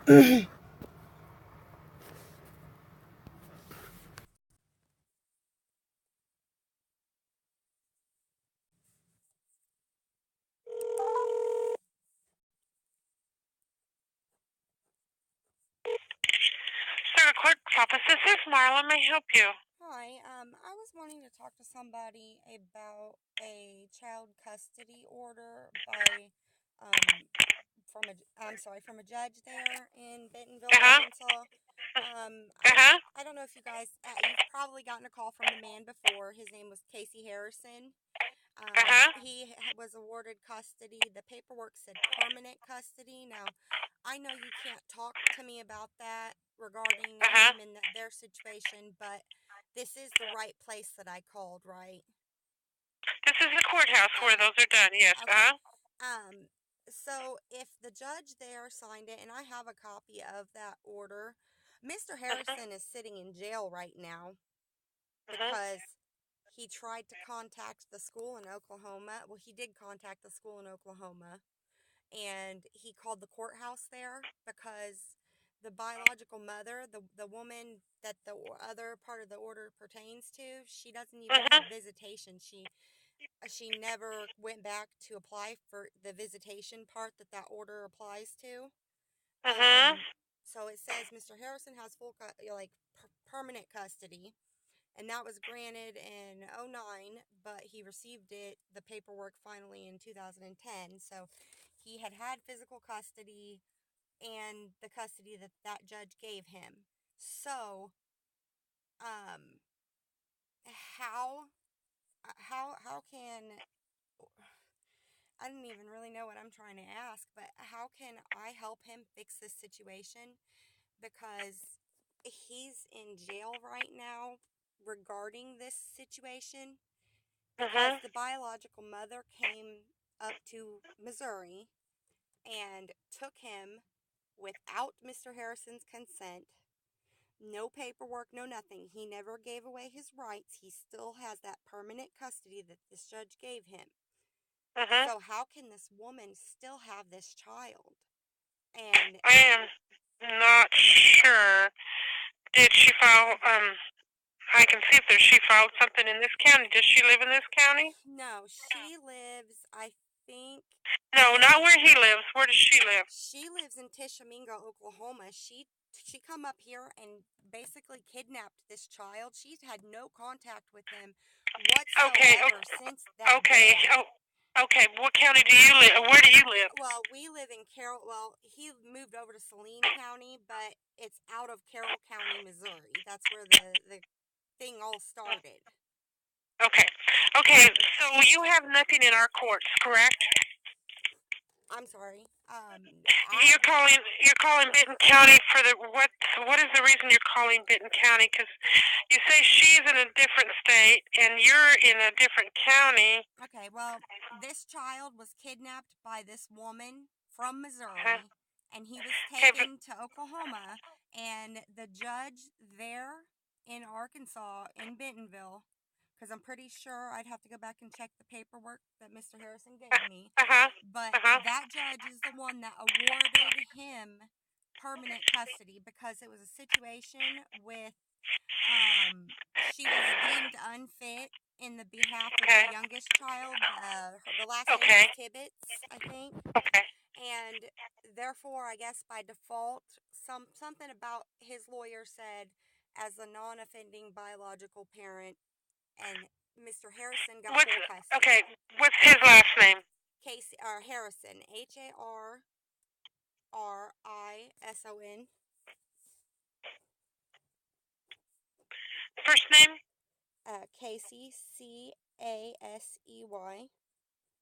Sir, clerk's office. This is Marla. May I help you? Hi, I was wanting to talk to somebody about a child custody order um, from a judge there in Bentonville, Uh-huh. Arkansas. Uh-huh. I don't know if you guys, you've probably gotten a call from the man before. His name was Harrison. Uh-huh. Was awarded custody. The paperwork said permanent custody. Now, I know you can't talk to me about that regarding Uh-huh. him and their situation, but this is the right place that I called, right? This is the courthouse where Okay. those are done. Yes. Okay. Uh-huh. So if the judge there signed it, and I have a copy of that order, Mr. Uh-huh. Harrison is sitting in jail right now Uh-huh. because he tried to contact the school in Oklahoma. Well, he did contact the school in Oklahoma, and he called the courthouse there because the biological mother, the woman that the other part of the order pertains to, she doesn't even Uh-huh. have visitation. She never went back to apply for the visitation part that order applies to. Uh-huh. So it says Mr. Harrison has permanent custody, and that was granted in '09, but he received the paperwork finally in 2010. So he had physical custody and the custody that judge gave him. So, um, how how can I don't even really know what I'm trying to ask, but how can I help him fix this situation? Because he's in jail right now regarding this situation because Uh-huh. the biological mother came up to Missouri and took him without Mr. Harrison's consent. No paperwork, no nothing. He never gave away his rights. He still has that permanent custody that this judge gave him. Uh-huh. So how can this woman still have this child? And I am not sure. Did she file, I can see if she filed something in this county. Does she live in this county? no, she lives, I think, No, not in where he lives. Where does she live? she lives in Tishomingo, Oklahoma. She come up here and basically kidnapped this child. She's had no contact with him Okay. whatsoever since that Okay. day. Oh, okay. What county do you live? Where do you live? Well, we live in Carroll. Well, he moved over to Saline County, but it's out of Carroll County, Missouri. That's where the thing all started. Okay. Okay. So you have nothing in our courts, correct? I'm sorry. I You're calling Benton County for the what? What is the reason you're calling Benton County? Because you say she's in a different state and you're in a different county. okay. Well, this child was kidnapped by this woman from Uh-huh. Missouri, and he was Okay, but taken to Oklahoma. And the judge there in Arkansas, in Bentonville, because I'm pretty sure I'd have to go back and check the paperwork that Mr. Harrison uh gave me. huh, But uh huh. that judge is the one that awarded him permanent custody because it was a situation with she was deemed unfit in the behalf of the Okay, youngest child. The last name was okay, Tibbetts, I think, okay. and therefore, I guess by default, something about his lawyer said as a non-offending biological parent, and Mr. Harrison got What's full okay? custody. What's his last name? Casey or Harrison, Harrison. First name? Casey, Casey.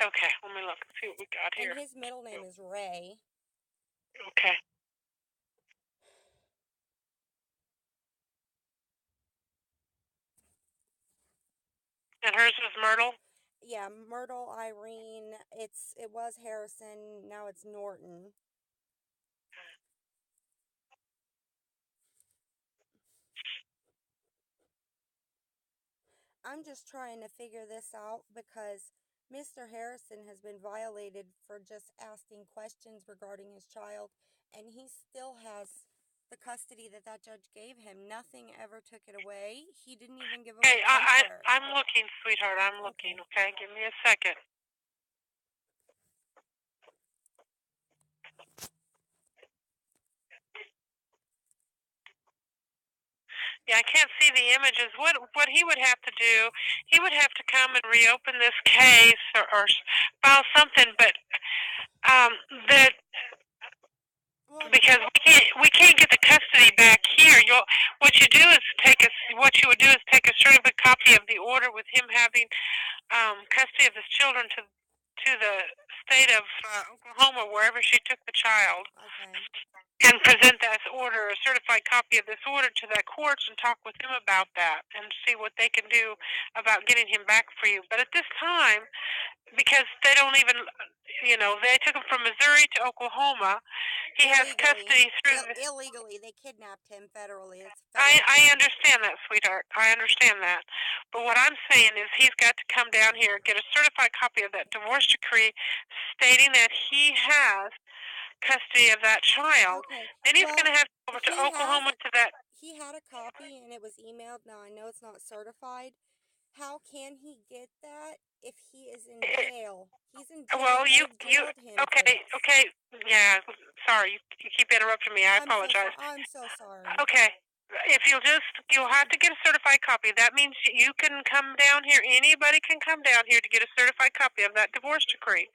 Okay, let me look and see what we got And here. his middle name is Ray. Okay, and hers is Myrtle. Yeah, Myrtle Irene. It was Harrison. Now it's Norton. I'm just trying to figure this out because Mr. Harrison has been violated for just asking questions regarding his child, and he still has the custody that that judge gave him. Nothing ever took it away. He didn't even give away Okay, temporary. I'm looking, sweetheart. I'm looking. Okay. Okay, give me a second. Yeah, I can't see the images. What he would have to do, he would have to come and reopen this case or file something. But um, that Well, because we can't get the custody back here. What you do is what you would do is take a certified copy of the order with him having custody of his children to the state of Oklahoma, wherever she took the child, okay. and present that order, a certified copy of this order, to that court and talk with them about that and see what they can do about getting him back for you. But at this time, because they don't even, they took him from Missouri to Oklahoma. He has Illegally. custody through. Illegally. They kidnapped him federally. It's federal I kidnapping. understand that, sweetheart. I understand that. But what I'm saying is he's got to come down here, get a certified copy of that divorce decree stating that he has custody of that child. Okay. Then he's Well, going to have to go over to he has Oklahoma to that. he had a copy and it was emailed. Now I know it's not certified. How can he get that if he is in jail? He's in jail. Well, They've jailed him for this. okay, yeah. Sorry, you keep interrupting me. I I'm so sorry. apologize. I'm so sorry. Okay. If you'll have to get a certified copy. That means you can come down here. Anybody can come down here to get a certified copy of that divorce decree.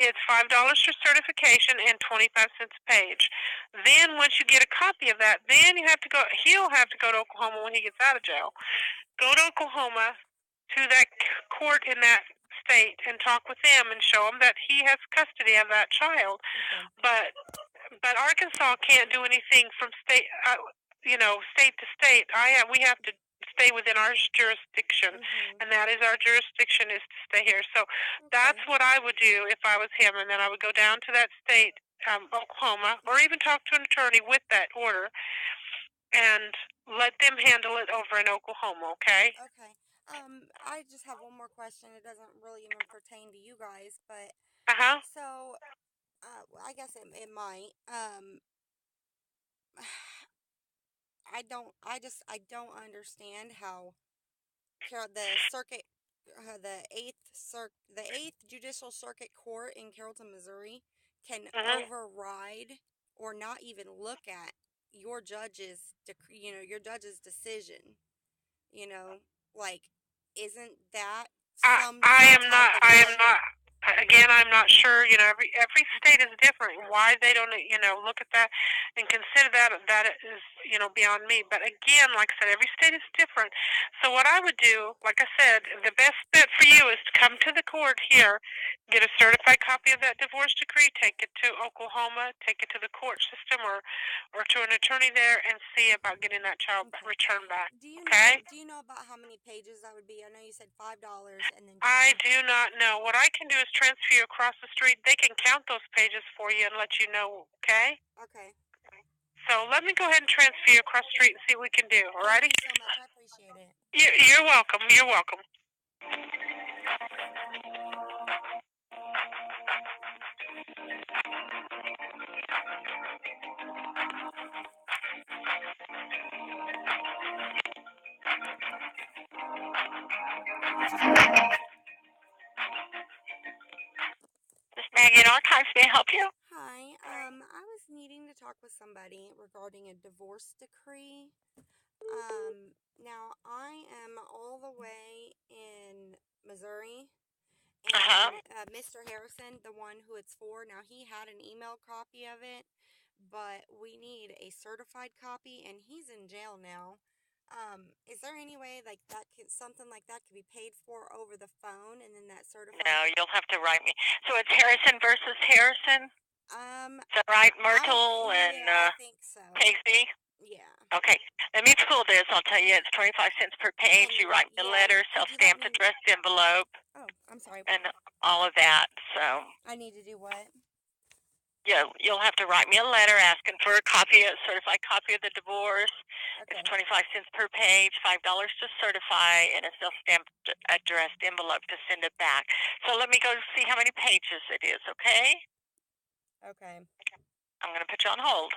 Okay. It's $5 for certification and 25 cents a page. Then once you get a copy of that, then you have to go. He'll have to go to Oklahoma when he gets out of jail. Go to Oklahoma to that court in that state and talk with them and show them that he has custody of that child. Okay. But Arkansas can't do anything from state, state to state. We have to stay within our jurisdiction, and that is our jurisdiction is to stay here. So that's what I would do if I was him, and then I would go down to that state, Oklahoma, or even talk to an attorney with that order, and let them handle it over in Oklahoma. Okay? Okay. I just have one more question. It doesn't really even pertain to you guys, but Uh huh. so I guess it might. I don't understand how the circuit, the eighth Judicial Circuit Court in Carrollton, Missouri, can override or not even look at your judge's your judge's decision. You know, like, isn't that I some am type not. of I am way? not. Again, I'm not sure. Every state is different. Why they don't, look at that and consider that is, beyond me. But again, like I said, every state is different. So what I would do, like I said, the best bet for you is to come to the court here, get a certified copy of that divorce decree, take it to Oklahoma, take it to the court system or to an attorney there, and see about getting that child returned back. Okay? Do you know about how many pages that would be? I know you said $5 and then I 20. do not know. What I can do is transfer you across the street. They can count those pages for you and let you know, okay? Okay. So let me go ahead and transfer you across the street and see what we can do, alrighty? Thank you so much. I appreciate it. You're welcome. You're welcome. This Maggie Archives, may I help you? Hi. I was needing to talk with somebody regarding a divorce decree. Now I am all the way in Missouri, and Mr. Harrison, the one who it's for, now he had an email copy of it, but we need a certified copy, and he's in jail now. Is there any way like something like that could be paid for over the phone, and then that certified? No, you'll have to write me. So it's Harrison versus Harrison. Is that right, Myrtle and I think so. Casey? Yeah. Okay, let me pull this. I'll tell you, it's 25 cents per page. You write me a letter, self-stamped, addressed envelope. Oh, I'm sorry. And all of that. So I need to do what? yeah, you'll have to write me a letter asking for a certified copy of the divorce. Okay. It's 25 cents per page, $5 to certify, and a self-stamped addressed envelope to send it back. So let me go see how many pages it is, okay? Okay. I'm going to put you on hold.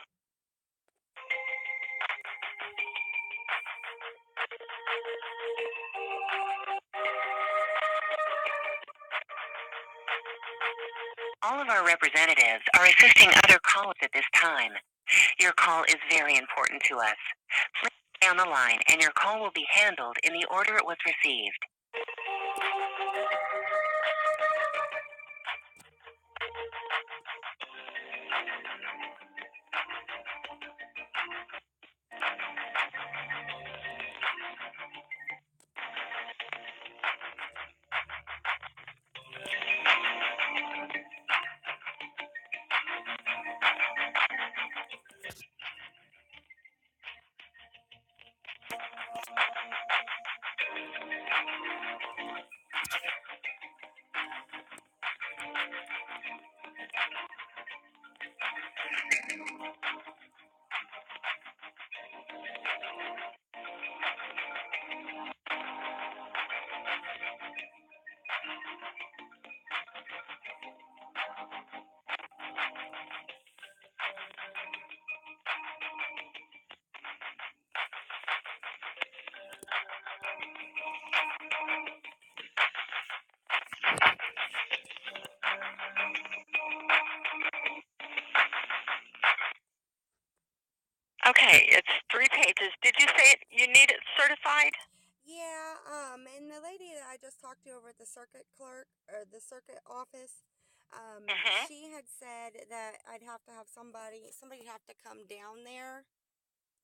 All of our representatives are assisting other callers at this time. Your call is very important to us. Please stay on the line, and your call will be handled in the order it was received. Okay, it's 3 pages. Did you say you need it certified? Yeah, and the lady that I just talked to over at the circuit clerk or the circuit office, Mm-hmm. she had said that I'd have to have somebody'd have to come down there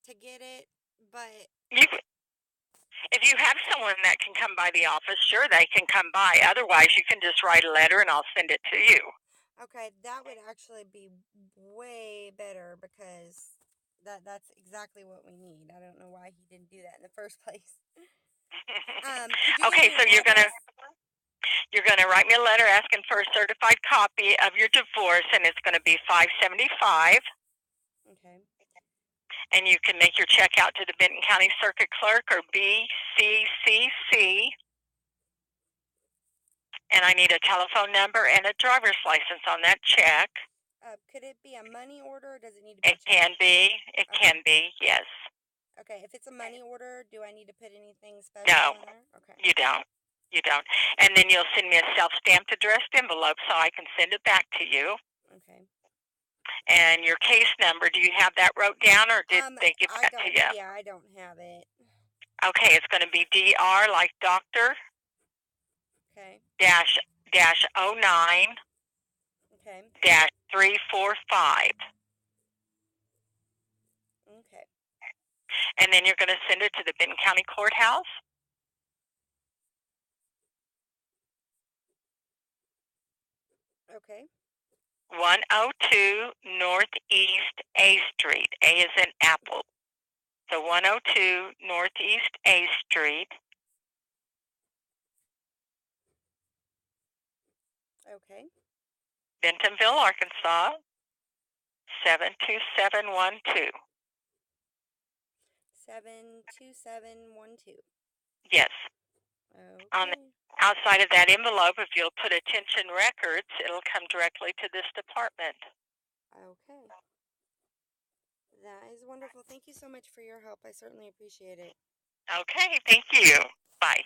to get it, but If you have someone that can come by the office, sure, they can come by. Otherwise, you can just write a letter and I'll send it to you. okay, that would actually be way better because that's exactly what we need. I don't know why he didn't do that in the first place. Could you give Okay, me so an address? you're gonna write me a letter asking for a certified copy of your divorce, and it's gonna be $575. Okay. And you can make your check out to the Benton County Circuit Clerk or BCCC. And I need a telephone number and a driver's license on that check. Could it be a money order or does it need to be It can be. It Okay. can be. Yes. Okay, if it's a money order, do I need to put anything special No, in there? Okay. you don't. You don't. And then you'll send me a self-stamped addressed envelope so I can send it back to you. Okay. And your case number, do you have that wrote down or did they give I that don't. to you? Yeah, I don't have it. Okay, it's going to be DR like doctor Okay. dash 09 Okay. dash 345. Okay. And then you're going to send it to the Benton County Courthouse. Okay. 102 Northeast A Street. A is in Apple. So 102 Northeast A Street, Okay. Bentonville, Arkansas, 72712. 72712. Yes. On the Okay. outside of that envelope, if you'll put attention records, it'll come directly to this department. Okay. That is wonderful. Thank you so much for your help. I certainly appreciate it. Okay, thank you. Bye.